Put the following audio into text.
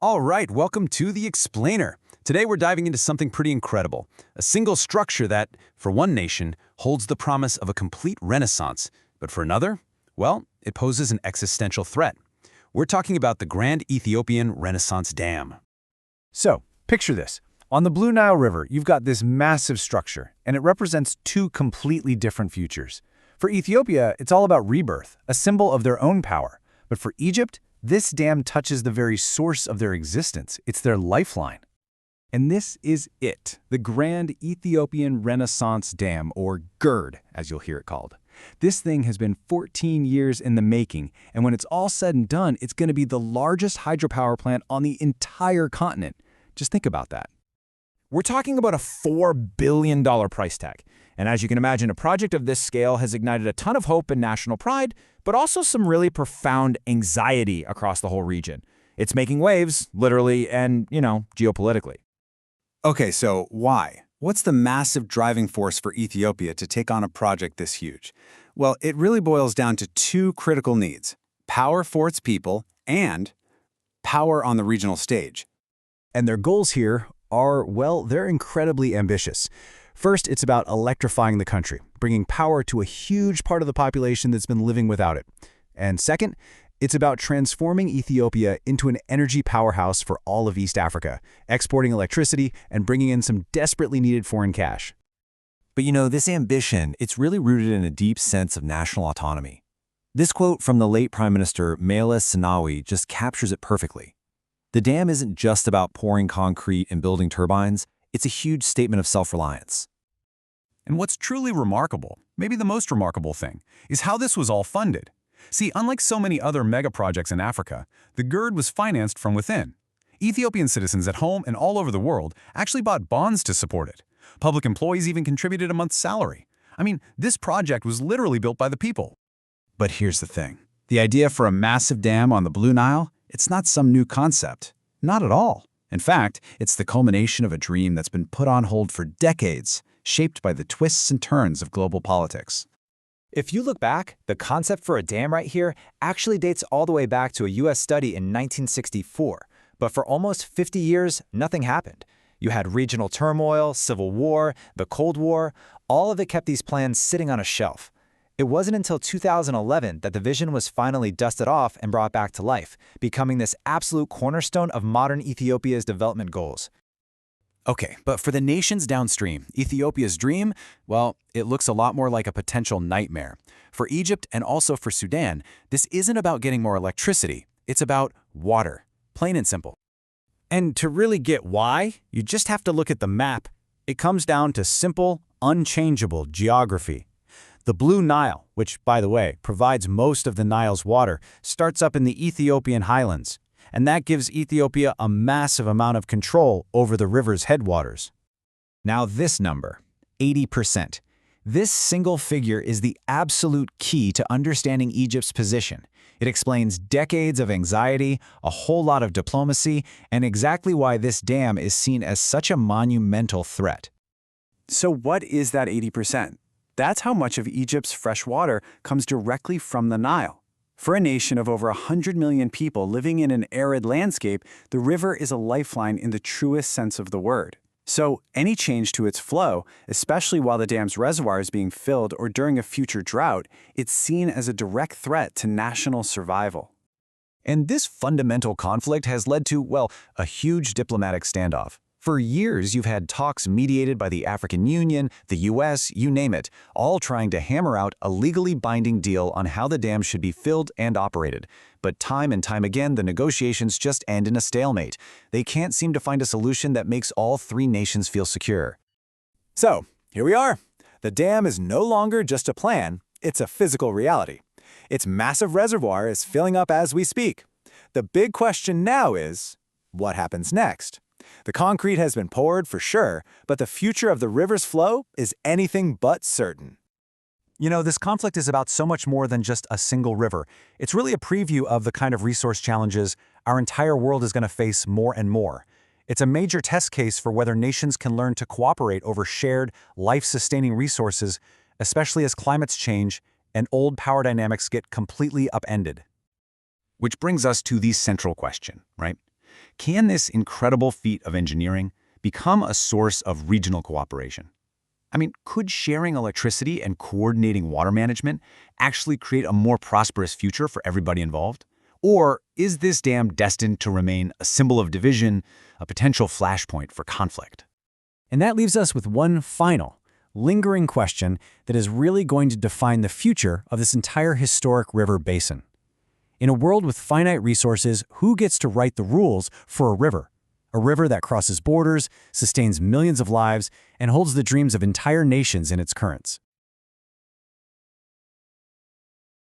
All right, welcome to The Explainer. Today we're diving into something pretty incredible, a single structure that, for one nation, holds the promise of a complete renaissance, but for another, well, it poses an existential threat. We're talking about the Grand Ethiopian Renaissance Dam. So, picture this. On the Blue Nile River, you've got this massive structure, and it represents two completely different futures. For Ethiopia, it's all about rebirth, a symbol of their own power. But for Egypt, this dam touches the very source of their existence. It's their lifeline. And this is it, the Grand Ethiopian Renaissance Dam, or GERD, as you'll hear it called. This thing has been 14 years in the making, and when it's all said and done, it's going to be the largest hydropower plant on the entire continent. Just think about that. We're talking about a $4 billion price tag. And as you can imagine, a project of this scale has ignited a ton of hope and national pride, but also some really profound anxiety across the whole region. It's making waves, literally, and, geopolitically. Okay, so why? What's the massive driving force for Ethiopia to take on a project this huge? Well, it really boils down to two critical needs: power for its people and power on the regional stage. And their goals here are, well, they're incredibly ambitious. First, it's about electrifying the country, bringing power to a huge part of the population that's been living without it. And second, it's about transforming Ethiopia into an energy powerhouse for all of East Africa, exporting electricity and bringing in some desperately needed foreign cash. But this ambition, it's really rooted in a deep sense of national autonomy. This quote from the late Prime Minister Meles Zenawi just captures it perfectly. The dam isn't just about pouring concrete and building turbines, it's a huge statement of self-reliance. And what's truly remarkable, maybe the most remarkable thing, is how this was all funded. See, unlike so many other mega projects in Africa, the GERD was financed from within. Ethiopian citizens at home and all over the world actually bought bonds to support it. Public employees even contributed a month's salary. I mean, this project was literally built by the people. But here's the thing. The idea for a massive dam on the Blue Nile, it's not some new concept. Not at all. In fact, it's the culmination of a dream that's been put on hold for decades, shaped by the twists and turns of global politics. If you look back, the concept for a dam right here actually dates all the way back to a U.S. study in 1964. But for almost 50 years, nothing happened. You had regional turmoil, civil war, the Cold War. All of it kept these plans sitting on a shelf. It wasn't until 2011 that the vision was finally dusted off and brought back to life, becoming this absolute cornerstone of modern Ethiopia's development goals. Okay, but for the nations downstream, Ethiopia's dream, well, it looks a lot more like a potential nightmare. For Egypt and also for Sudan, this isn't about getting more electricity. It's about water, plain and simple. And to really get why, you just have to look at the map. It comes down to simple, unchangeable geography. The Blue Nile, which, by the way, provides most of the Nile's water, starts up in the Ethiopian highlands, and that gives Ethiopia a massive amount of control over the river's headwaters. Now this number, 80%. This single figure is the absolute key to understanding Egypt's position. It explains decades of anxiety, a whole lot of diplomacy, and exactly why this dam is seen as such a monumental threat. So what is that 80%? That's how much of Egypt's fresh water comes directly from the Nile. For a nation of over 100 million people living in an arid landscape, the river is a lifeline in the truest sense of the word. So any change to its flow, especially while the dam's reservoir is being filled or during a future drought, it's seen as a direct threat to national survival. And this fundamental conflict has led to, well, a huge diplomatic standoff. For years, you've had talks mediated by the African Union, the US, you name it, all trying to hammer out a legally binding deal on how the dam should be filled and operated. But time and time again, the negotiations just end in a stalemate. They can't seem to find a solution that makes all three nations feel secure. So, here we are. The dam is no longer just a plan, it's a physical reality. Its massive reservoir is filling up as we speak. The big question now is, what happens next? The concrete has been poured for sure, but the future of the river's flow is anything but certain. This conflict is about so much more than just a single river. It's really a preview of the kind of resource challenges our entire world is going to face more and more. It's a major test case for whether nations can learn to cooperate over shared, life-sustaining resources, especially as climates change and old power dynamics get completely upended. Which brings us to the central question, right? Can this incredible feat of engineering become a source of regional cooperation? I mean, could sharing electricity and coordinating water management actually create a more prosperous future for everybody involved? Or is this dam destined to remain a symbol of division, a potential flashpoint for conflict? And that leaves us with one final, lingering question that is really going to define the future of this entire historic river basin. In a world with finite resources, who gets to write the rules for a river? A river that crosses borders, sustains millions of lives, and holds the dreams of entire nations in its currents.